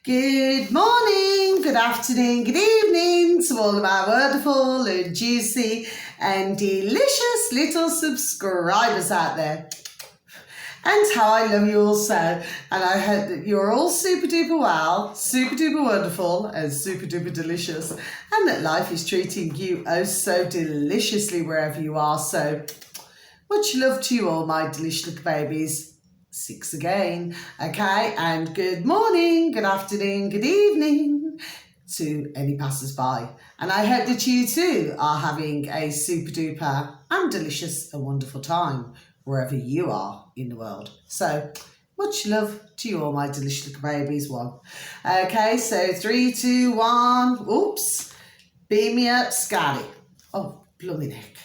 Good morning, good afternoon, good evening to all of our wonderful and juicy and delicious little subscribers out there. And how I love you all so. And I hope that you're all super duper well, super duper wonderful and super duper delicious. And that life is treating you oh so deliciously wherever you are. So much love to you all, my delicious little babies. 6 again, okay? And good morning, good afternoon, good evening to any passers-by. And I hope that you too are having a super duper and delicious and wonderful time wherever you are in the world. So much love to you all, my delicious little babies. One. Okay, so 3, 2, 1. Oops. Beam me up, Scotty. Oh, blooming heck.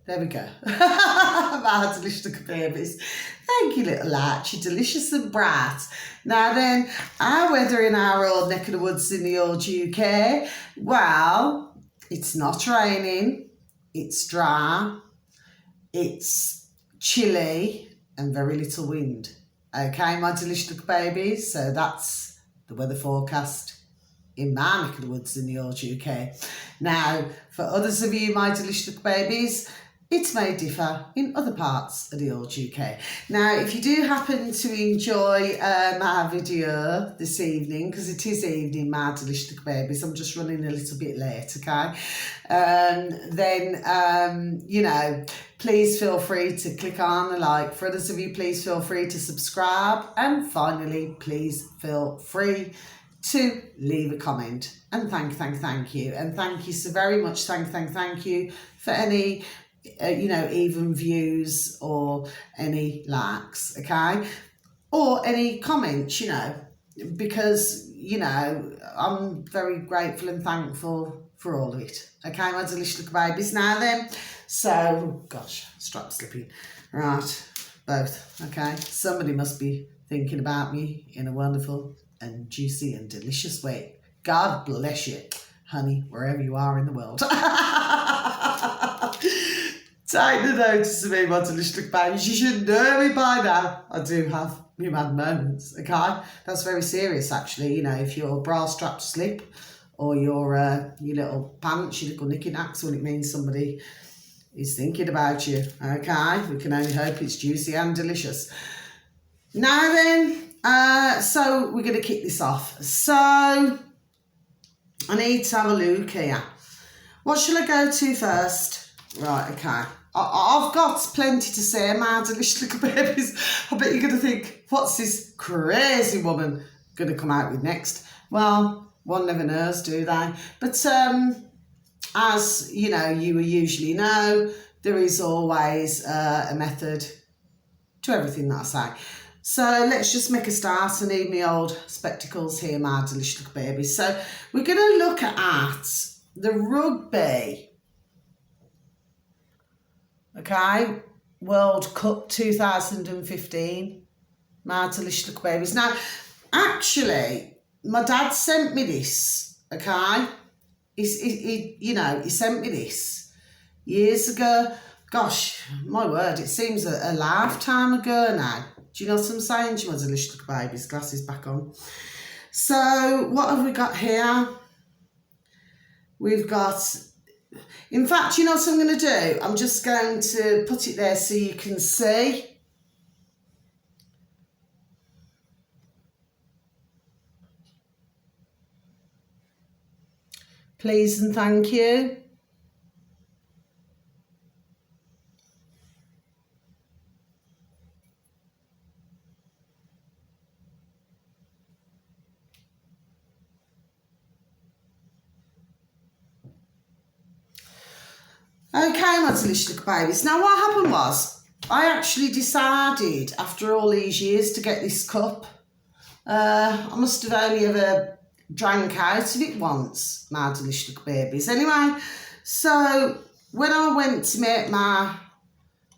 There we go. My delicious little babies. Thank you, little latch. You're delicious and bright. Now then, our weather in our old neck of the woods in the old UK, well, it's not raining, it's dry, it's chilly and very little wind. Okay, my delicious little babies. So that's the weather forecast in my neck of the woods in the old UK. Now, for others of you, my delicious little babies, it may differ in other parts of the old UK. Now, if you do happen to enjoy my video this evening, because it is evening, my delicious little babies, I'm just running a little bit late, okay? You know, please feel free to click on the like. For others of you, please feel free to subscribe. And finally, please feel free to leave a comment. And thank you. And thank you so very much. Thank you for any even views or any likes, okay? Or any comments, because, I'm very grateful and thankful for all of it. Okay, my delicious little babies. Now then, so, gosh, strap slipping. Right, both, okay? Somebody must be thinking about me in a wonderful and juicy and delicious way. God bless you, honey, wherever you are in the world. Take the notice of me, my delicious little babies. You should know me by now. I do have me mad moments, okay? That's very serious, actually. If your bra straps slip or your little pants, your little knicky-knacks, when it means somebody is thinking about you, okay? We can only hope it's juicy and delicious. Now then, so we're going to kick this off. So I need to have a look here. What shall I go to first? Right, okay. I've got plenty to say, my delicious little babies. I bet you're going to think, what's this crazy woman going to come out with next? Well, one never knows, do they? But as you usually know, there is always a method to everything that I say. So let's just make a start. I need my old spectacles here, my delicious little babies. So we're going to look at the rugby. Okay, World Cup 2015, my delicious little babies. Now, actually, my dad sent me this, okay? He sent me this years ago. Gosh, my word, it seems a lifetime ago now. Do you know what I'm saying? My delicious little babies, glasses back on. So, what have we got here? We've got... In fact, you know what I'm going to do? I'm just going to put it there so you can see. Please and thank you. Okay, my delicious little babies. Now, what happened was, I actually decided, after all these years, to get this cup. I must have only ever drank out of it once, my delicious little babies. Anyway, so when I went to make my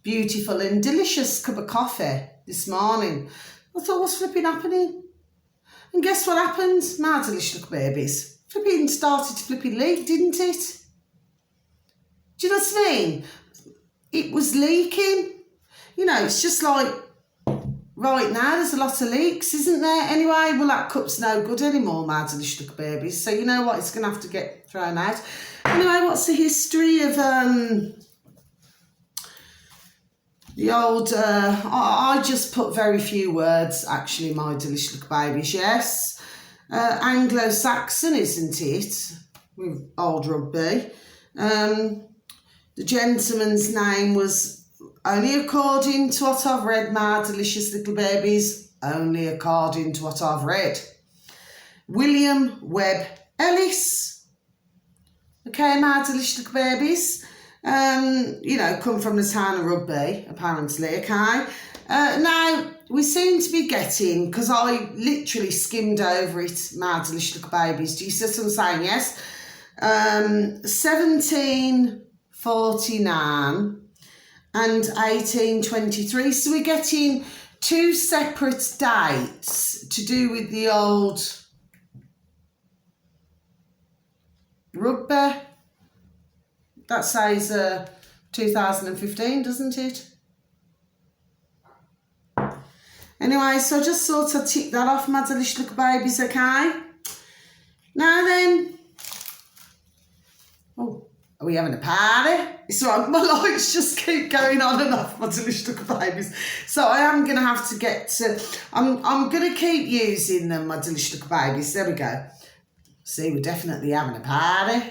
beautiful and delicious cup of coffee this morning, I thought, what's flipping happening? And guess what happened, my delicious little babies? Flipping started to flipping leak, didn't it? Do you know what I mean? It was leaking. It's just like right now there's a lot of leaks, isn't there? Anyway, well, that cup's no good anymore, my delicious little babies. So you know what? It's going to have to get thrown out. Anyway, what's the history of the old... I just put very few words, actually, my delicious little babies, yes. Anglo-Saxon, isn't it? With old rugby. The gentleman's name was, only according to what I've read, my delicious little babies, only according to what I've read, William Webb Ellis. Okay, my delicious little babies. You know, come from the town of Rugby, apparently, okay? Now, we seem to be getting, because I literally skimmed over it, my delicious little babies. Do you see what I'm saying? Yes. 1749 and 1823. So we're getting two separate dates to do with the old rugby. That says 2015, doesn't it? Anyway, so I just thought I'd tick that off, my delicious little babies, okay? Now then, oh, are we having a party? It's all right, my lights just keep going on and off, my delicious little babies. So I am going to have to get to, I'm going to keep using them, my delicious little babies. There we go. See, we're definitely having a party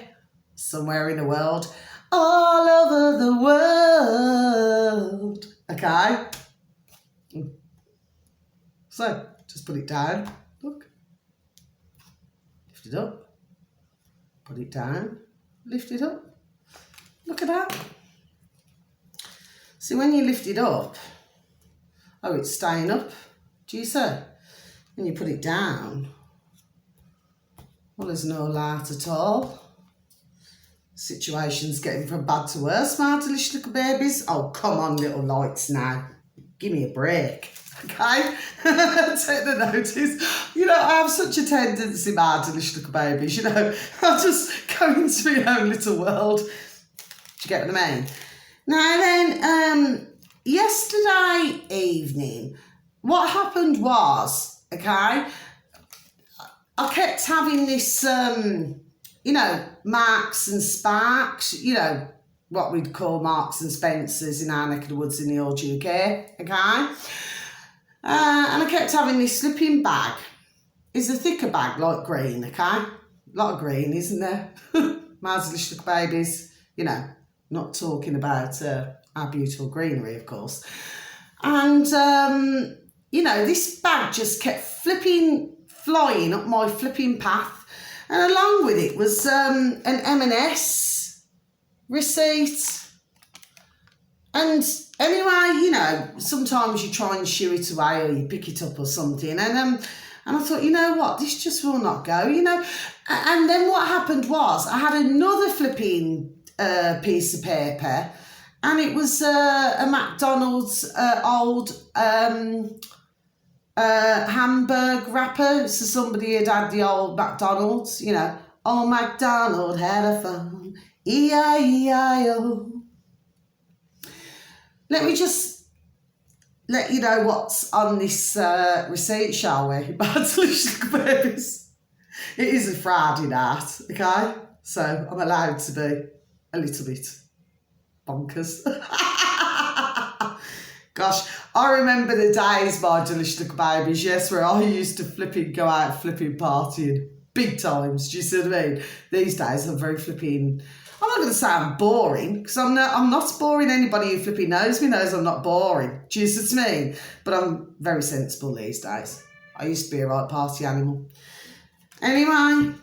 somewhere in the world. All over the world. Okay? So, just put it down. Look. Lift it up. Put it down. Lift it up. Look at that. See, when you lift it up, oh, it's staying up. Do you see? When you put it down, well, there's no light at all. Situation's getting from bad to worse, my delicious little babies. Oh, come on, little lights now. Give me a break, okay? Take the notice. You know, I have such a tendency, my delicious little babies, you know. I'll just go into my own little world. Do you get what I mean? Now then, yesterday evening, what happened was, okay, I kept having this... you know, Marks and Sparks, you know, what we'd call Marks and Spencers in our neck of the woods in the old UK, okay? And I kept having this slipping bag. It's a thicker bag, like green, okay? A lot of green, isn't there? My delicious little babies, you know, not talking about our beautiful greenery, of course. And, you know, this bag just kept flying up my flipping path. And along with it was an M&S receipt. And anyway, you know, sometimes you try and shoo it away or you pick it up or something. And I thought, you know what, this just will not go, you know. And then what happened was I had another flipping piece of paper, and it was a McDonald's old... hamburg wrapper. So somebody had the old McDonald's, you know. Old MacDonald had a farm, E-I-E-I-O. Let me just let you know what's on this receipt, shall we? Bad delicious babies. It is a Friday night, okay? So I'm allowed to be a little bit bonkers. Gosh, I remember the days, my delicious little babies, yes, where I used to go out flipping partying big times. Do you see what I mean? These days I'm very flipping. I'm not going to say I'm boring, because I'm not boring. Anybody who flipping knows me knows I'm not boring. Do you see what I mean? But I'm very sensible these days. I used to be a right party animal. Anyway,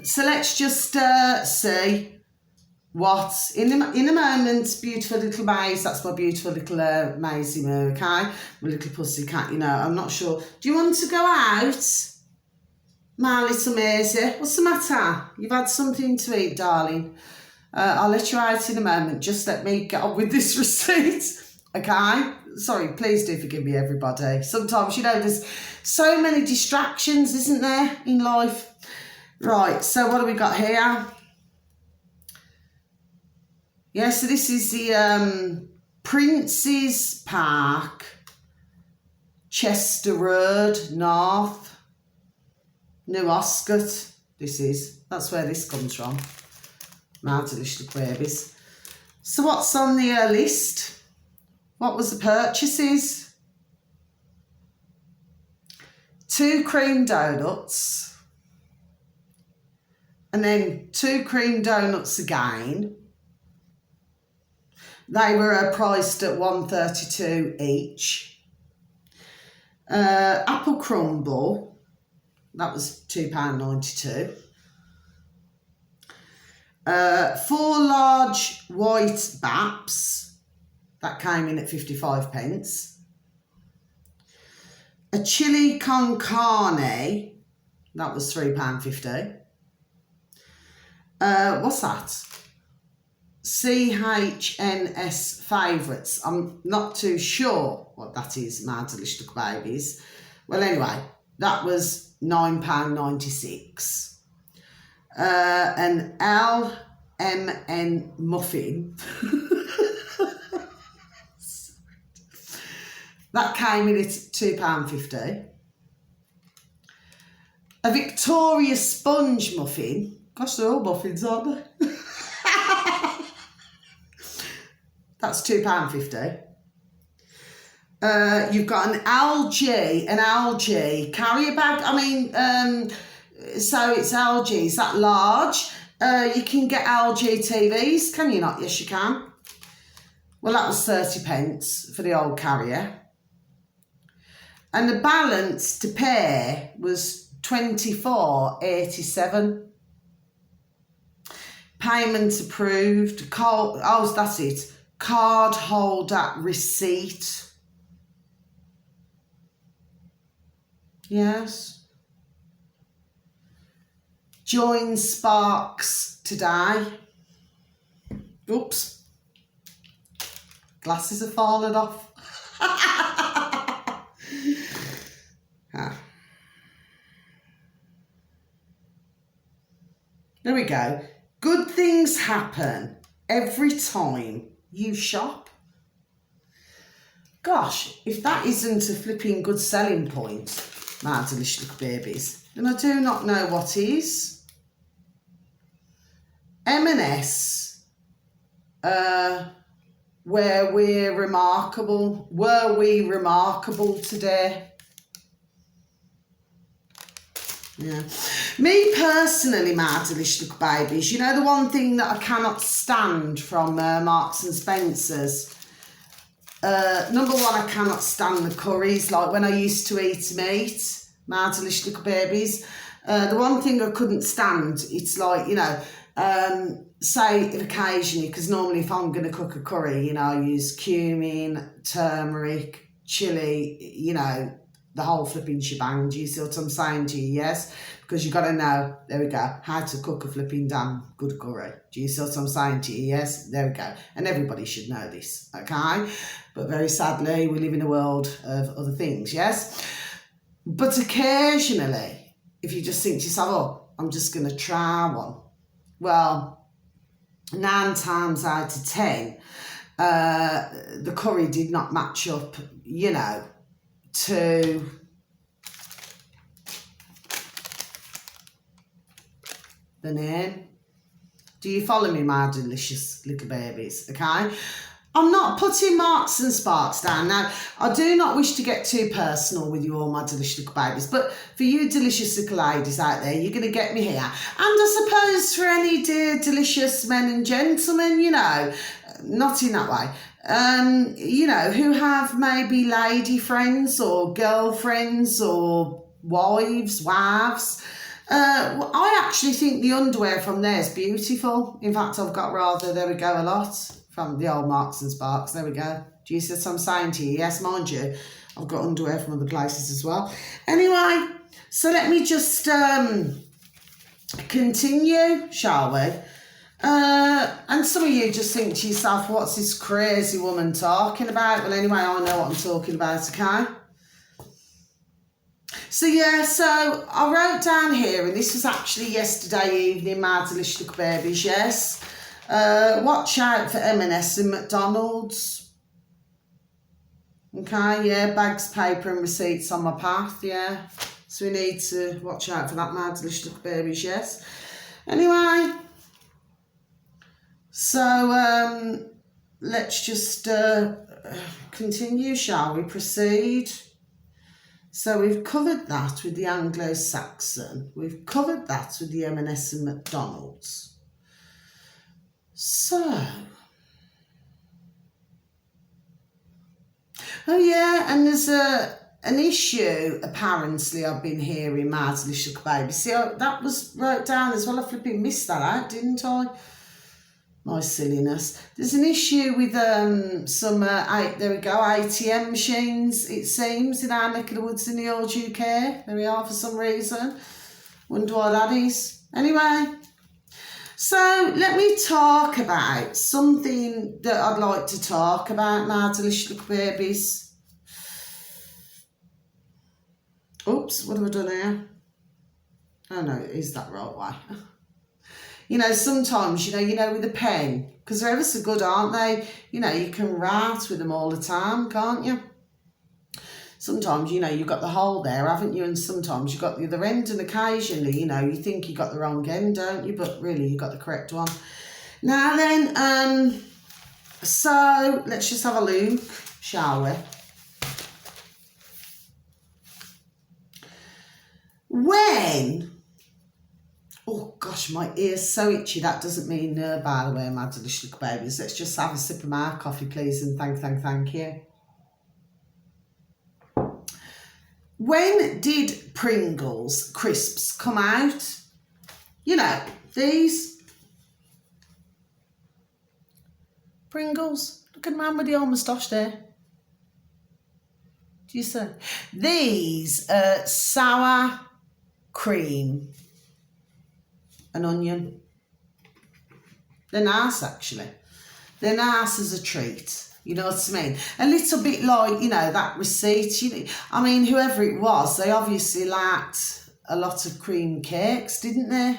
so let's just see. What in a moment, beautiful little Maze. That's my beautiful little Maisie Moo, okay? My little pussy cat, you know. I'm not sure. Do you want to go out, my little Maisie? What's the matter? You've had something to eat, darling. I'll let you out in a moment. Just let me get on with this receipt, okay? Sorry, please do forgive me, everybody. Sometimes, you know, there's so many distractions, isn't there, in life? Right, so what have we got here? Yeah, so this is the Prince's Park Chester Road, North, New Oscott. That's where this comes from. My delicious babies. So what's on the list? What was the purchases? 2 cream donuts. And then 2 cream donuts again. They were priced at $1.32 each. Apple crumble, that was £2.92. 4 large white baps, that came in at 55p. A chili con carne, that was £3.50. What's that? CHNS favourites. I'm not too sure what that is, my delicious little babies. Well, anyway, that was £9.96. An LMN muffin. That came in at £2.50. A Victoria sponge muffin. Gosh, they're all muffins, aren't they? That's £2.50. You've got an algae carrier bag. I mean, so it's algae. Is that large? You can get algae TVs, can you not? Yes, you can. Well, that was 30p for the old carrier. And the balance to pay was £24.87. Payment approved. Oh, that's it. Card holder receipt. Yes. Join Sparks today. Oops. Glasses have fallen off. There we go. Good things happen every time you shop. Gosh, if that isn't a flipping good selling point, my delicious little babies, then I do not know what is. M&S, were we remarkable today? Yeah. Me personally, my delicious little babies, you know the one thing that I cannot stand from Marks and Spencer's? Number one, I cannot stand the curries, like when I used to eat meat, my delicious little babies. The one thing I couldn't stand, it's like, you know, say occasionally, because normally if I'm going to cook a curry, you know, I use cumin, turmeric, chilli, you know, the whole flipping shebang. Do you see what I'm saying to you? Yes? Because you've got to know, there we go, how to cook a flipping damn good curry. Do you see what I'm saying to you? Yes? There we go. And everybody should know this, okay? But very sadly, we live in a world of other things, yes? But occasionally, if you just think to yourself, oh, I'm just going to try one. Well, 9 times out of 10, the curry did not match up, you know, to the name. Do you follow me, my delicious little babies? Okay, I'm not putting Marks and Sparks down. Now, I do not wish to get too personal with you all, my delicious little babies, but for you delicious little ladies out there, you're going to get me here. And I suppose for any dear delicious men and gentlemen, you know, not in that way, you know, who have maybe lady friends or girlfriends or wives. I actually think the underwear from there is beautiful. In fact, I've got rather, there we go, a lot from the old Marks and Sparks. There we go. Do you see what I'm saying to you? Yes, mind you, I've got underwear from other places as well. Anyway, so let me just continue, shall we? And some of you just think to yourself, what's this crazy woman talking about? Well, anyway, I know what I'm talking about, okay? So, yeah, so I wrote down here, and this was actually yesterday evening, my delicious little babies, yes. Watch out for M&S and McDonald's. Okay, yeah, bags, paper and receipts on my path, yeah. So we need to watch out for that, my delicious little babies, yes. Anyway, so let's just continue, shall we? Proceed. So we've covered that with the Anglo-Saxon. We've covered that with the M&S and McDonald's. So, oh yeah, and there's an issue apparently I've been hearing, Mad Delicious Little Baby. See, that was wrote down as well. I flipping missed that out, didn't I? My silliness. There's an issue with some, there we go, ATM machines, it seems, in our neck of the woods in the old UK. There we are for some reason. Wonder why that is. Anyway, so let me talk about something that I'd like to talk about, my delicious little babies. Oops, what have I done here? Oh no, is that right way? You know, sometimes, you know, with a pen, because they're ever so good, aren't they? You know, you can write with them all the time, can't you? Sometimes, you know, you've got the hole there, haven't you? And sometimes you've got the other end, and occasionally, you know, you think you got the wrong end, don't you? But really, you got the correct one. Now then, so let's just have a look, shall we? When... Oh gosh, my ear's so itchy. That doesn't mean by the way, my delicious little babies. Let's just have a sip of my coffee, please, and thank you. When did Pringles crisps come out? You know, these Pringles. Look at the man with the old moustache there. Do you see? These sour cream and onion. They're nice, actually. They're nice as a treat. You know what I mean? A little bit like, you know, that receipt. You know, I mean, whoever it was, they obviously liked a lot of cream cakes, didn't they?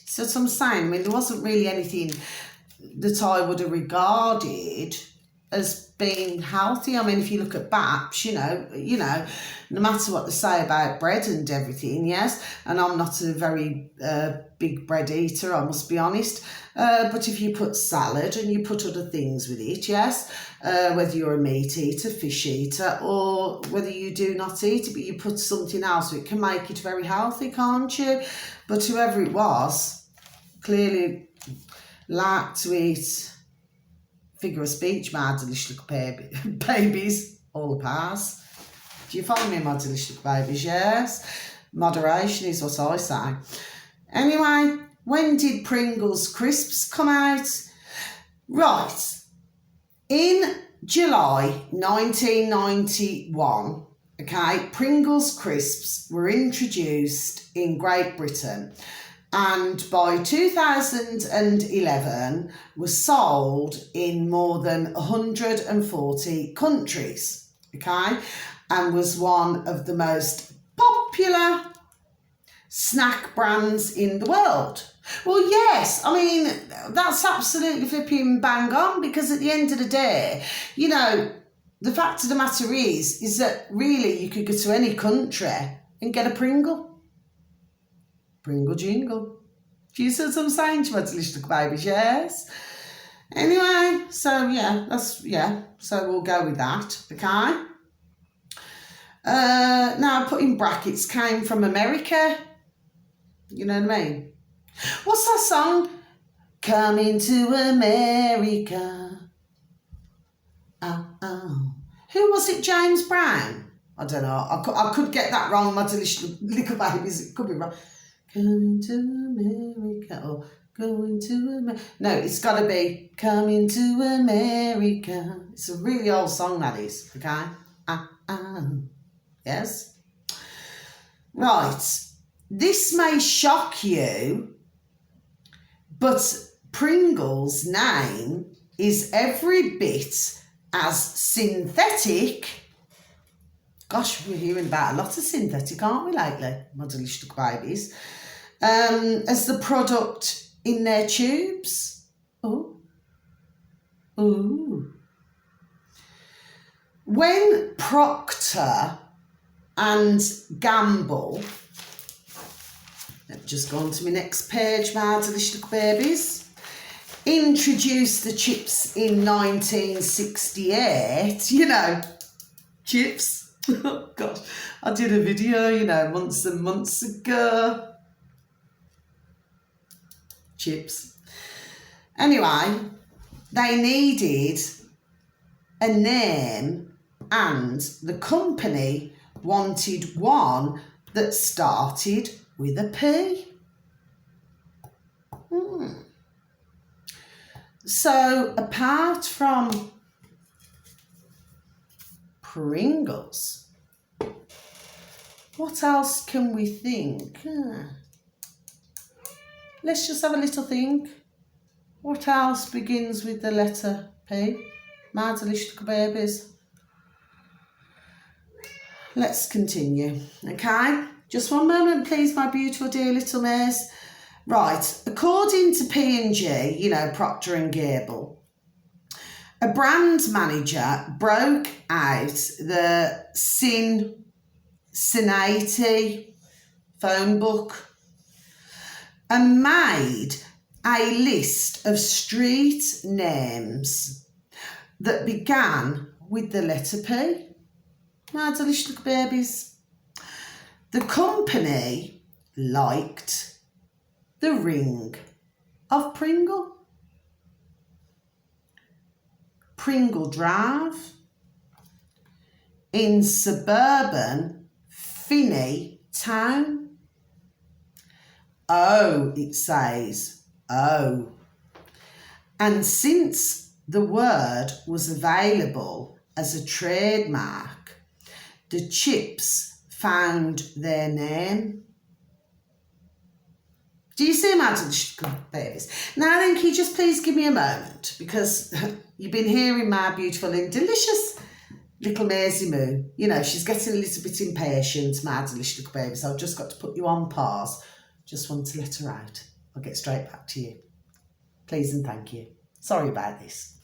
So that's what I'm saying. I mean, there wasn't really anything that I would have regarded as being healthy. I mean, if you look at Baps, you know, no matter what they say about bread and everything, yes, and I'm not a very big bread eater, I must be honest, but if you put salad and you put other things with it, yes, whether you're a meat eater, fish eater, or whether you do not eat it, but you put something else, it can make it very healthy, can't you? But whoever it was, clearly liked to eat figure of speech, my delicious little babies, all the pass. Do you follow me, my delicious little babies? Yes. Moderation is what I say. Anyway, when did Pringles crisps come out? Right. In July 1991, okay, Pringles crisps were introduced in Great Britain, and by 2011 was sold in more than 140 countries, okay, and was one of the most popular snack brands in the world. Well, yes, I mean, that's absolutely flipping bang on, because at the end of the day, you know, the fact of the matter is that really you could go to any country and get a Pringle. Pringle jingle. Do you see what I'm saying to my delicious little babies? Yes. Anyway, so so we'll go with that, okay? Now, I put in brackets, came from America. You know what I mean? What's that song? Coming to America. Oh. Who was it, James Brown? I don't know. I could get that wrong, my delicious little babies. It could be wrong. Coming to America, or going to America. No, it's got to be Coming to America. It's a really old song, that is, okay? Yes? Right. This may shock you, but Pringles' name is every bit as synthetic. Gosh, we're hearing about a lot of synthetic, aren't we, lately, my delicious little babies? As the product in their tubes. Oh. Ooh. when Procter and Gamble, I've just gone to my next page, my delicious little babies, introduced the chips in 1968, you know, chips. Oh gosh, I did a video, you know, months and months ago. Chips. Anyway, they needed a name and the company wanted one that started with a P. So apart from Pringles, what else can we think? Let's just have a little think. What else begins with the letter P? My delicious little babies. Let's continue, okay? Just one moment, please, my beautiful dear little mares. Right, according to P&G, you know, Procter and Gamble, a brand manager broke out the Cincinnati phone book and made a list of street names that began with the letter P. My delicious little babies. The company liked the ring of Pringle. Pringle Drive in suburban Finney Town. Oh, it says, oh. And since the word was available as a trademark, the chips found their name. Do you see, my delicious babies? Now then, can you just please give me a moment, because you've been hearing my beautiful and delicious little Maisie Moo. You know, she's getting a little bit impatient, my delicious little baby, so I've just got to put you on pause. Just want to let her out. I'll get straight back to you. Please and thank you. Sorry about this.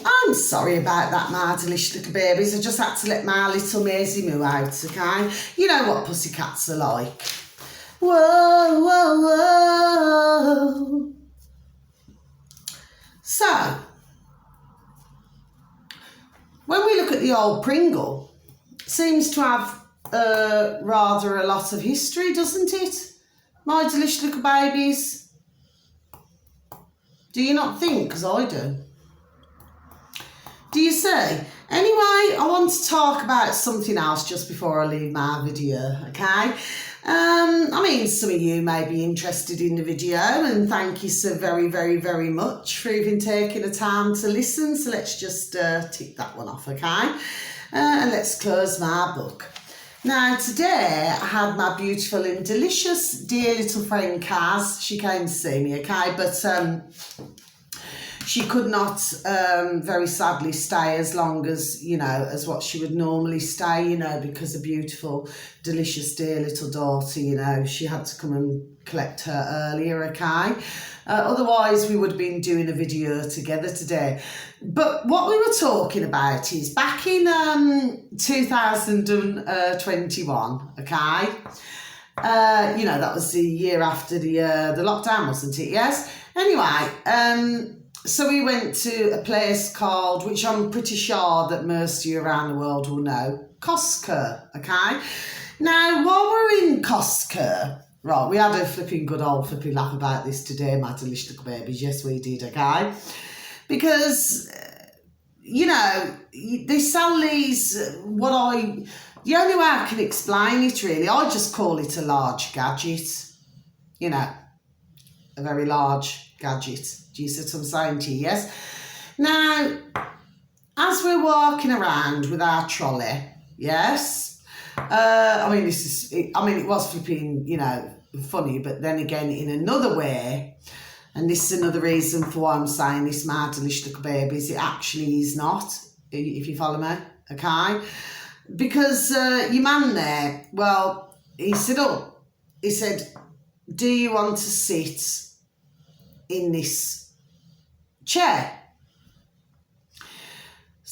I'm sorry about that, my delicious little babies. I just had to let my little Maisie Moo out, okay? You know what pussycats are like. Whoa, whoa, whoa. So, when we look at the old Pringle, it seems to have rather a lot of history, doesn't it? My delicious little babies. Do you not think? Because I do. Do you see? Anyway, I want to talk about something else just before I leave my video, okay? I mean, some of you may be interested in the video, and thank you so very, very, very much for even taking the time to listen. So let's just tick that one off, okay? And let's close my book. Now, today I had my beautiful and delicious dear little friend Kaz. She came to see me, okay? But she could not very sadly stay as long as, you know, as what she would normally stay, you know, because a beautiful, delicious, dear little daughter, you know, she had to come and collect her earlier, okay? Otherwise, we would have been doing a video together today. But what we were talking about is back in 2021, okay? You know, that was the year after the lockdown, wasn't it? Yes? Anyway, so we went to a place called, which I'm pretty sure that most of you around the world will know, Costco, okay? Now, while we're in Costco, right, we had a flipping good old flipping laugh about this today, my delicious little babies. Yes, we did, okay? Because, you know, they sell these, the only way I can explain it really, I just call it a large gadget, you know, a very large gadget. Do you see what I'm saying to you? Yes. Now, as we're walking around with our trolley, yes. I mean, it was flipping, you know, funny, but then again, in another way, and this is another reason for why I'm saying this, my delicious little babies, it actually is not, if you follow me, okay? Because your man there, well, he stood up. He said, do you want to sit in this chair?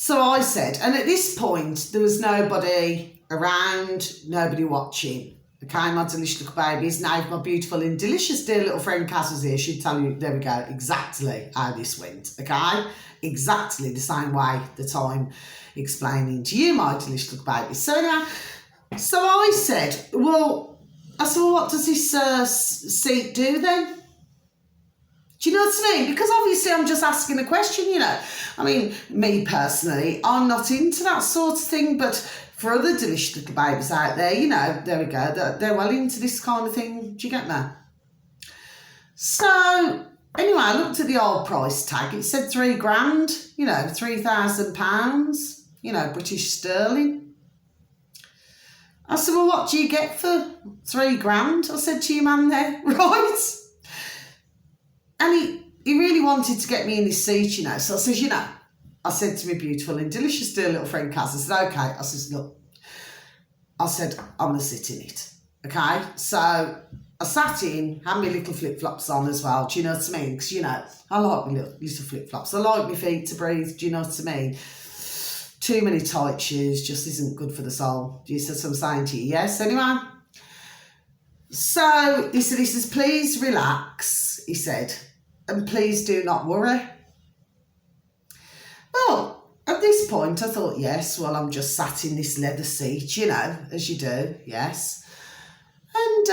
So I said, and at this point, there was nobody around, nobody watching. Okay, my delicious little babies. Now, if my beautiful and delicious dear little friend Cass was here, she'd tell you, there we go, exactly how this went. Okay, exactly the same way that I'm explaining to you, my delicious little babies. So now, so I said, well, what does this seat do then? Do you know what I mean? Because obviously I'm just asking a question, you know. I mean, me personally, I'm not into that sort of thing, but for other delicious little babies out there, you know, there we go, they're well into this kind of thing. Do you get me? So, anyway, I looked at the old price tag. It said £3,000, you know, £3,000, you know, British sterling. I said, well, what do you get for £3,000? I said to your man there, right? And he really wanted to get me in this seat, you know. So I said, you know, I said to my beautiful and delicious dear little friend Cass, I said, okay. I said, look, I said, I'm going to sit in it, okay? So I sat in, had my little flip-flops on as well, do you know what I mean? Because, you know, I like my little flip-flops. I like my feet to breathe, do you know what I mean? Too many tight shoes just isn't good for the soul. Do you see what I'm saying to you? Yes, anyway? So he says, please relax, he said, and please do not worry. Well, at this point, I thought, yes, well, I'm just sat in this leather seat, you know, as you do, yes. And,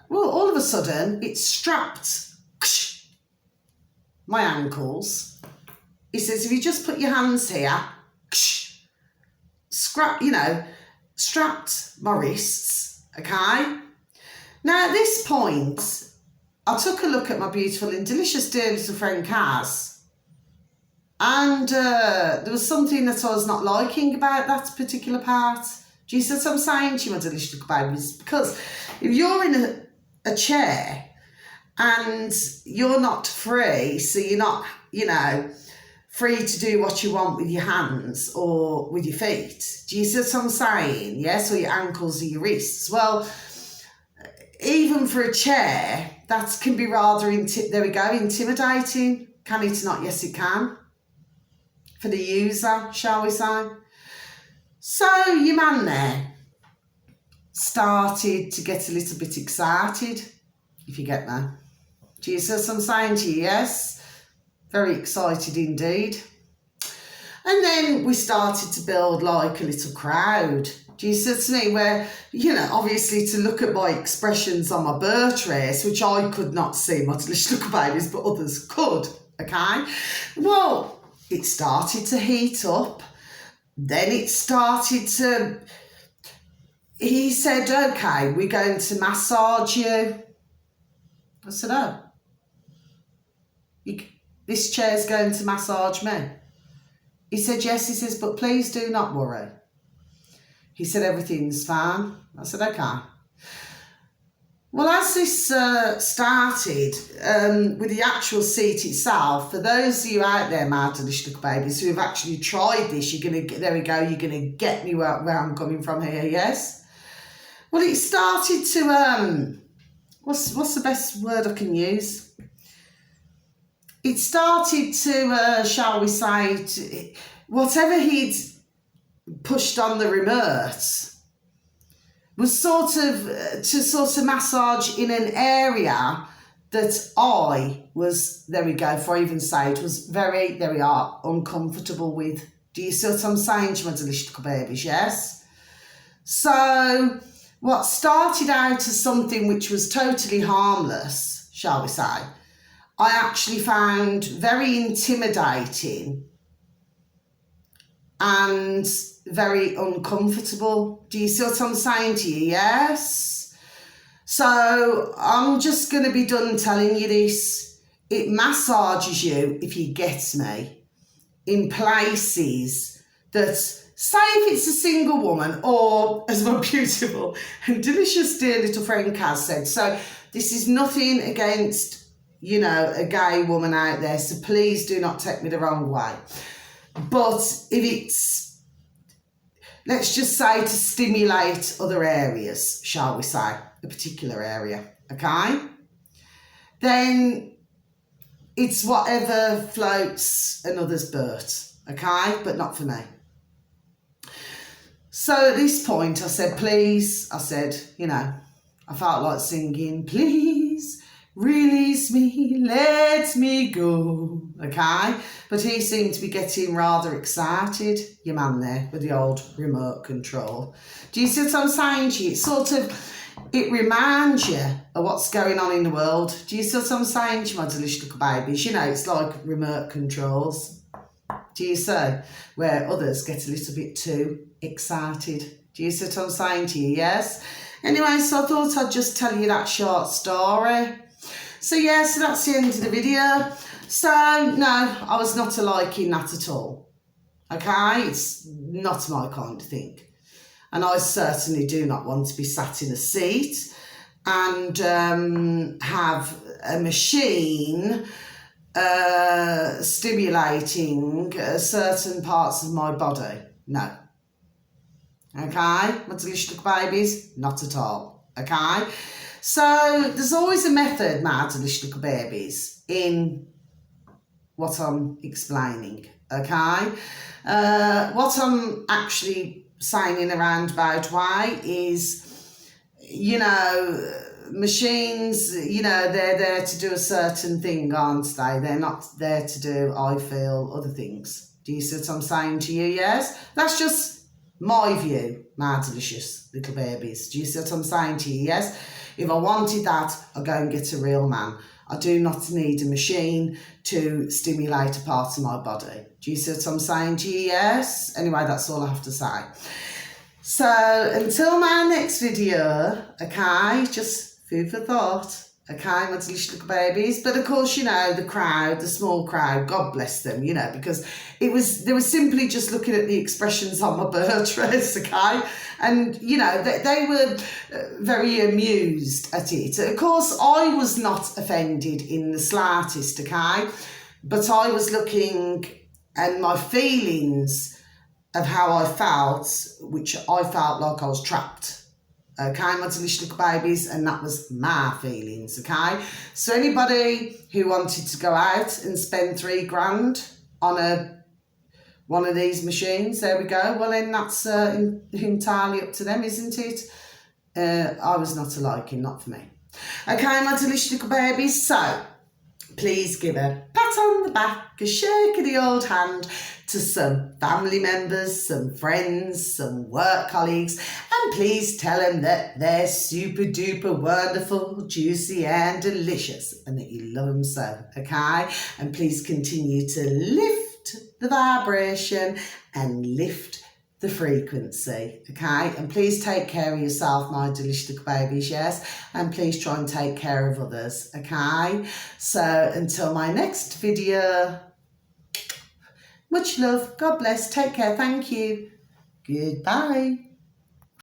well, all of a sudden, it strapped my ankles. He says, if you just put your hands here, strapped my wrists, okay? Now, at this point, I took a look at my beautiful and delicious dear little friend Kaz, and there was something that I was not liking about that particular part. Do you see what I'm saying to you, my delicious little babies? Because if you're in a chair and you're not free, so you're not, you know, free to do what you want with your hands or with your feet. Do you see what I'm saying? Yes, or your ankles or your wrists. Well, even for a chair, that can be rather, intimidating. Can it not? Yes, it can. For the user, shall we say. So your man there started to get a little bit excited, if you get that. Do you see what I'm saying to you? Yes. Very excited indeed. And then we started to build like a little crowd. Do you see what I mean? Where, you know, obviously to look at my expressions on my birth race, which I could not see, my delicious little babies, but others could, okay? Well, it started to heat up. Then it started to... He said, okay, we're going to massage you. I said, oh. This chair's going to massage me. He said, yes. He says, but please do not worry. He said, everything's fine. I said, okay. Well, as this started, with the actual seat itself, for those of you out there, my delicious little babies, who have actually tried this, you're going to, there we go, you're going to get me where I'm coming from here, yes? Well, it started to, what's the best word I can use? It started to, shall we say, whatever he'd pushed on the remote was sort of massage in an area that I was, there we go, before I even say it, was very, there we are, uncomfortable with. Do you see what I'm saying to my delicious little babies, yes? So what started out as something which was totally harmless, shall we say, I actually found very intimidating and very uncomfortable. Do you see what I'm saying to you? Yes? So I'm just going to be done telling you this. It massages you, if you get me, in places that, say if it's a single woman, or as my beautiful and delicious dear little friend Kaz said, so this is nothing against, you know, a gay woman out there, so please do not take me the wrong way. But if it's, let's just say, to stimulate other areas, shall we say, a particular area, okay? Then it's whatever floats another's boat. okay? But not for me. So at this point, I said, please, I said, you know, I felt like singing, please release me, let me go, okay? But he seemed to be getting rather excited, your man there, with the old remote control. Do you see what I'm saying to you? It's sort of, it reminds you of what's going on in the world. Do you see what I'm saying to you, my delicious little babies? You know, it's like remote controls. Do you see? Where others get a little bit too excited. Do you see what I'm saying to you? Yes? Anyway, so I thought I'd just tell you that short story. So yeah, so that's the end of the video. So no, I was not liking that at all. Okay? It's not my kind of thing. And I certainly do not want to be sat in a seat and have a machine stimulating certain parts of my body. No. Okay? My delicious little babies? Not at all. Okay? So there's always a method, my delicious little babies, in what I'm explaining. Okay? What I'm actually saying in a roundabout way is, you know, machines, you know, they're there to do a certain thing, aren't they? They're not there to do, I feel, other things. Do you see what I'm saying to you? Yes? That's just my view, my delicious little babies. Do you see what I'm saying to you? Yes? If I wanted that, I'd go and get a real man. I do not need a machine to stimulate a part of my body. Do you see what I'm saying to you? Yes? Anyway, that's all I have to say. So, until my next video, okay, just food for thought, okay, my delicious little babies. But of course, you know, the crowd, the small crowd, God bless them, you know, because they were simply just looking at the expressions on my bird dress, okay? And, you know, they were very amused at it. Of course, I was not offended in the slightest, okay? But I was looking, and my feelings of how I felt, which I felt like I was trapped. Okay, my delicious little babies, and that was my feelings, okay? So anybody who wanted to go out and spend $3,000 on one of these machines, there we go, well then that's entirely up to them, isn't it? I was not a liking, not for me. Okay, my delicious little babies, so please give a pat on the back, a shake of the old hand to some family members, some friends, some work colleagues, and please tell them that they're super duper wonderful, juicy and delicious, and that you love them so, okay? And please continue to lift the vibration and lift the frequency, okay? And please take care of yourself, my delicious little babies, yes? And please try and take care of others, okay? So until my next video, much love, God bless, take care, thank you, goodbye.